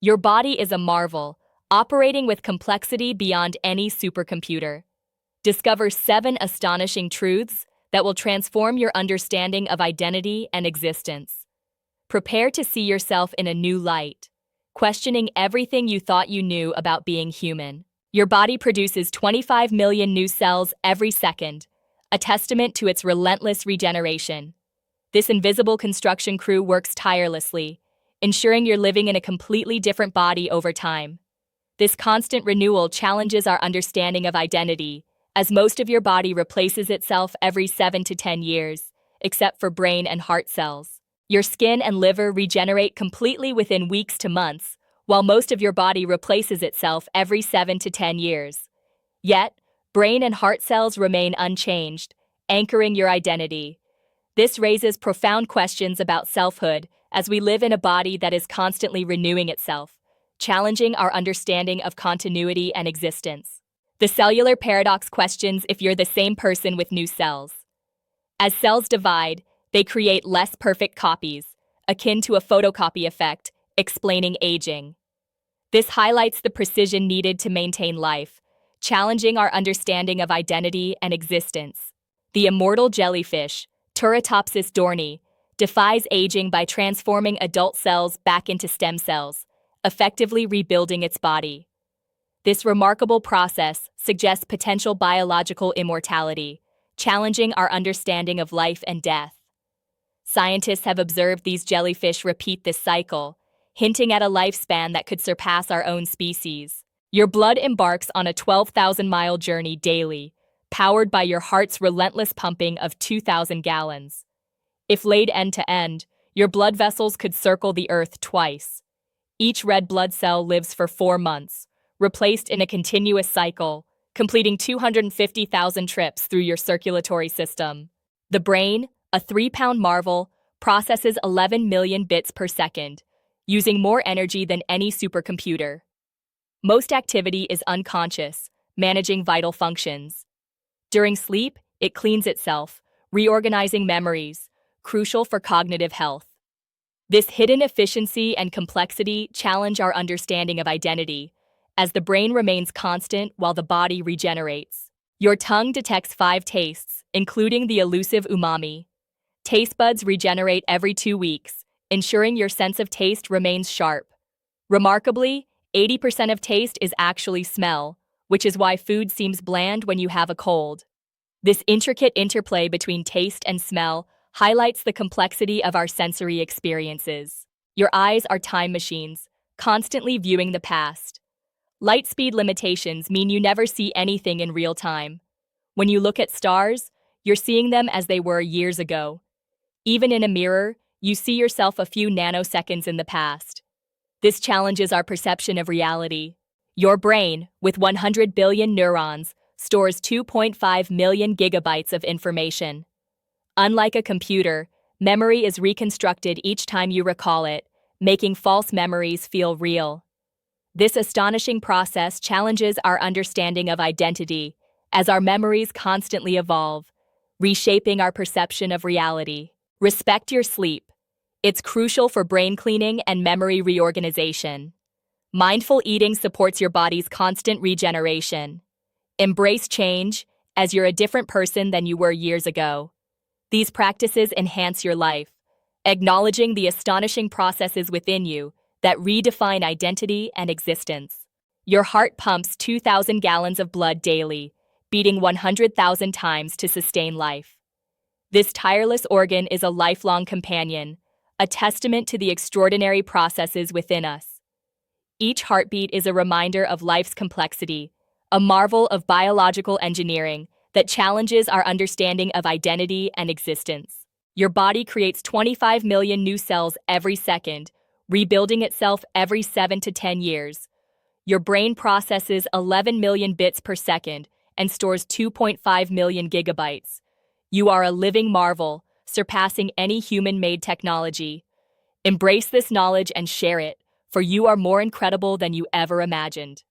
Your body is a marvel, operating with complexity beyond any supercomputer. Discover 7 astonishing truths that will transform your understanding of identity and existence. Prepare to see yourself in a new light, questioning everything you thought you knew about being human. Your body produces 25 million new cells every second, a testament to its relentless regeneration. This invisible construction crew works tirelessly, ensuring you're living in a completely different body over time. This constant renewal challenges our understanding of identity, as most of your body replaces itself every 7 to 10 years, except for brain and heart cells. Your skin and liver regenerate completely within weeks to months, while most of your body replaces itself every 7 to 10 years. Yet, brain and heart cells remain unchanged, anchoring your identity. This raises profound questions about selfhood as we live in a body that is constantly renewing itself, challenging our understanding of continuity and existence. The cellular paradox questions if you're the same person with new cells. As cells divide, they create less perfect copies, akin to a photocopy effect, explaining aging. This highlights the precision needed to maintain life, challenging our understanding of identity and existence. The immortal jellyfish, Turritopsis dohrnii, defies aging by transforming adult cells back into stem cells, effectively rebuilding its body. This remarkable process suggests potential biological immortality, challenging our understanding of life and death. Scientists have observed these jellyfish repeat this cycle, hinting at a lifespan that could surpass our own species. Your blood embarks on a 12,000-mile journey daily, powered by your heart's relentless pumping of 2,000 gallons. If laid end to end, your blood vessels could circle the Earth twice. Each red blood cell lives for 4 months, replaced in a continuous cycle, completing 250,000 trips through your circulatory system. The brain, a 3-pound marvel, processes 11 million bits per second, using more energy than any supercomputer. Most activity is unconscious, managing vital functions. During sleep, it cleans itself, reorganizing memories, crucial for cognitive health. This hidden efficiency and complexity challenge our understanding of identity, as the brain remains constant while the body regenerates. Your tongue detects 5 tastes, including the elusive umami. Taste buds regenerate every 2 weeks, ensuring your sense of taste remains sharp. Remarkably, 80% of taste is actually smell, which is why food seems bland when you have a cold. This intricate interplay between taste and smell highlights the complexity of our sensory experiences. Your eyes are time machines, constantly viewing the past. Light speed limitations mean you never see anything in real time. When you look at stars, you're seeing them as they were years ago. Even in a mirror, you see yourself a few nanoseconds in the past. This challenges our perception of reality. Your brain, with 100 billion neurons, stores 2.5 million gigabytes of information. Unlike a computer, memory is reconstructed each time you recall it, making false memories feel real. This astonishing process challenges our understanding of identity, as our memories constantly evolve, reshaping our perception of reality. Respect your sleep. It's crucial for brain cleaning and memory reorganization. Mindful eating supports your body's constant regeneration. Embrace change, as you're a different person than you were years ago. These practices enhance your life, acknowledging the astonishing processes within you that redefine identity and existence. Your heart pumps 2,000 gallons of blood daily, beating 100,000 times to sustain life. This tireless organ is a lifelong companion, a testament to the extraordinary processes within us. Each heartbeat is a reminder of life's complexity, a marvel of biological engineering that challenges our understanding of identity and existence. Your body creates 25 million new cells every second, rebuilding itself every 7 to 10 years. Your brain processes 11 million bits per second and stores 2.5 million gigabytes. You are a living marvel, surpassing any human-made technology. Embrace this knowledge and share it, for you are more incredible than you ever imagined.